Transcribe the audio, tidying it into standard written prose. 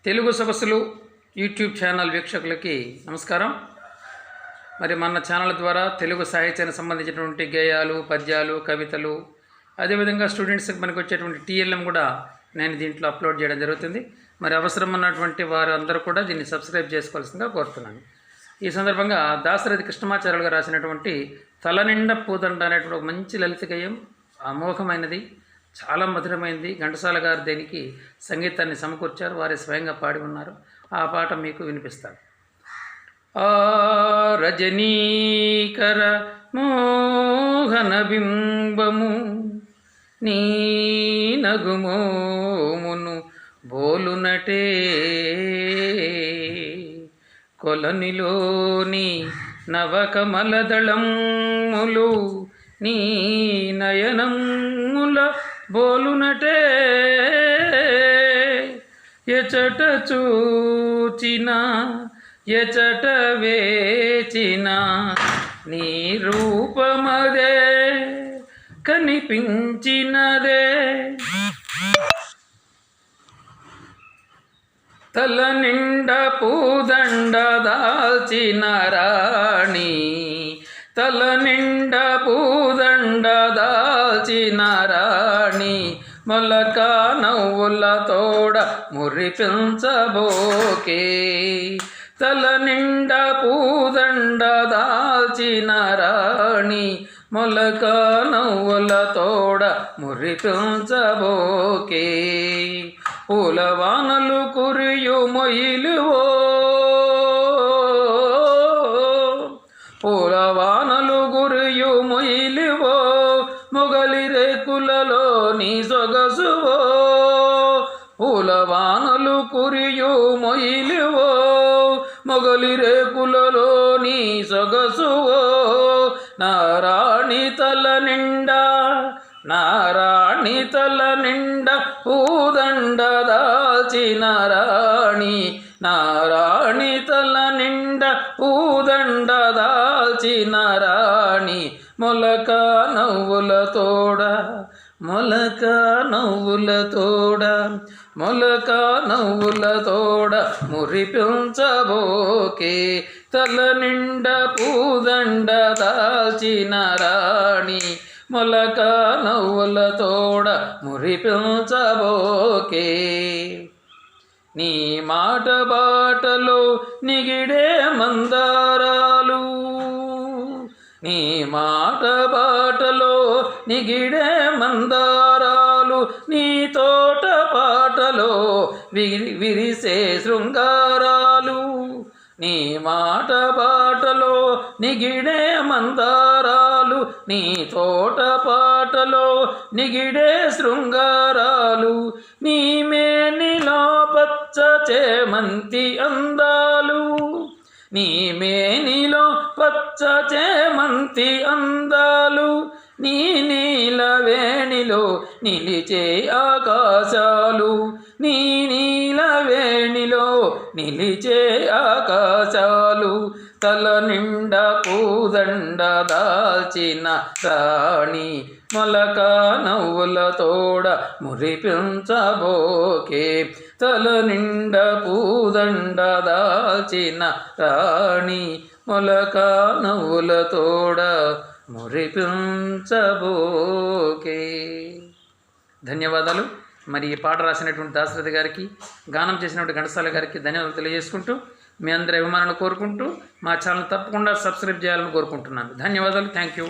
తెలుగు సొగసులు YouTube channel వీక్షకులకి నమస్కారం. మరి మన ఛానల్ ద్వారా తెలుగు సాహిత్యానికి సంబంధించినటువంటి గేయాలు, పద్యాలు, కవితలు, అదేవిధంగా స్టూడెంట్స్కి మనకు వచ్చేటువంటి టీఎల్ఎం కూడా నేను దీంట్లో అప్లోడ్ చేయడం జరుగుతుంది. మరి అవసరం ఉన్నటువంటి వారు అందరూ కూడా దీన్ని సబ్స్క్రైబ్ చేసుకోవాల్సిందిగా కోరుతున్నాను. ఈ సందర్భంగా దాశరథి కృష్ణమాచార్యులు గారు రాసినటువంటి తలనిండ పూదండ అనేటువంటి ఒక మంచి లలిత గేయం, అమోఘమైనది, చాలా మధురమైనది. ఘంటసాల గారు దీనికి సంగీతాన్ని సమకూర్చారు, వారే స్వయంగా పాడి ఉన్నారు. ఆ పాట మీకు వినిపిస్తాను. ఆ రజనీకర మోహన బింబము నీ నగుమోమును బోలునటే, కొలనిలోని నవకమలదళములు నీ నయనముల బోలునటే, ఎచట చూచిన ఎచట వేచిన నీ రూపమదే కనిపించినదే, తల నిండ పూదండ దాల్చిన రాణి, తల నిండ పూదండ దాల్చిన రాణి, మొలక నవ్వుల తోడ మురిపించబోకే, తల నిండ పూదండ దాల్చిన రాణి, మొలక నవ్వుల తోడ మురిపించబోకే, పూలవానలు కురియు మొయిలువో, పూలవానలు కురియు మొయిలువో, మొగలి రేకులలో నీ సొగసువో, పూలవానలు కురియు మొయిలువో, మొగలి రేకులలో నీ సొగసువో, నారాణి తల నిండా, నారాణి తల నిండా పూదండ దాల్చిన రాణి, నారాణి తల నిండా పూదండ దాల్చిన రాణి, మొలక నవ్వుల తోడ, మొలక నవ్వుల తోడ, మొలక నవ్వుల తోడ మురిపించబోకే, తల నిండా పూదండ దాల్చిన రాణి, మొలక నవ్వుల తోడ మురిపించబోకే, నీ మాట బాటలో నిగిడే మందారాలు, నీ మాట బాటలో నిగిడే మందారాలు, నీ తోట పాటలో విరిసే శృంగారాలు, నీ మాట బాటలో నిగిడే మందారాలు, నీ తోట పాటలో నిగిడే శృంగారాలు, నీ మేనిలో పచ్చ చేమంతి అందాలు, నీ మేనిలో పచ్చ చేమంతి అందాలు, నీ నీల వేణిలో నిలిచే ఆకాశాలు, నీ నీల వేణిలో నిలిచే ఆకాశాలు, తల నిండా పూదండ దాల్చిన రాణి, మొలక నవ్వుల తోడ మురిపించబోకే, తల నిండా పూదండ దాల్చిన రాణి, మొలక నవ్వుల తోడ మురిపించబోకే. ధన్యవాదాలు. మరి ఈ పాట రాసినటువంటి దాశరథి గారికి, గానం చేసినటువంటి ఘంటసాల గారికి ధన్యవాదాలు తెలియజేసుకుంటూ, మీ అందరి అభిమానాలు కోరుకుంటూ మా ఛానల్ తప్పకుండా సబ్స్క్రైబ్ చేయాలని కోరుకుంటున్నాను. ధన్యవాదాలు. Thank you.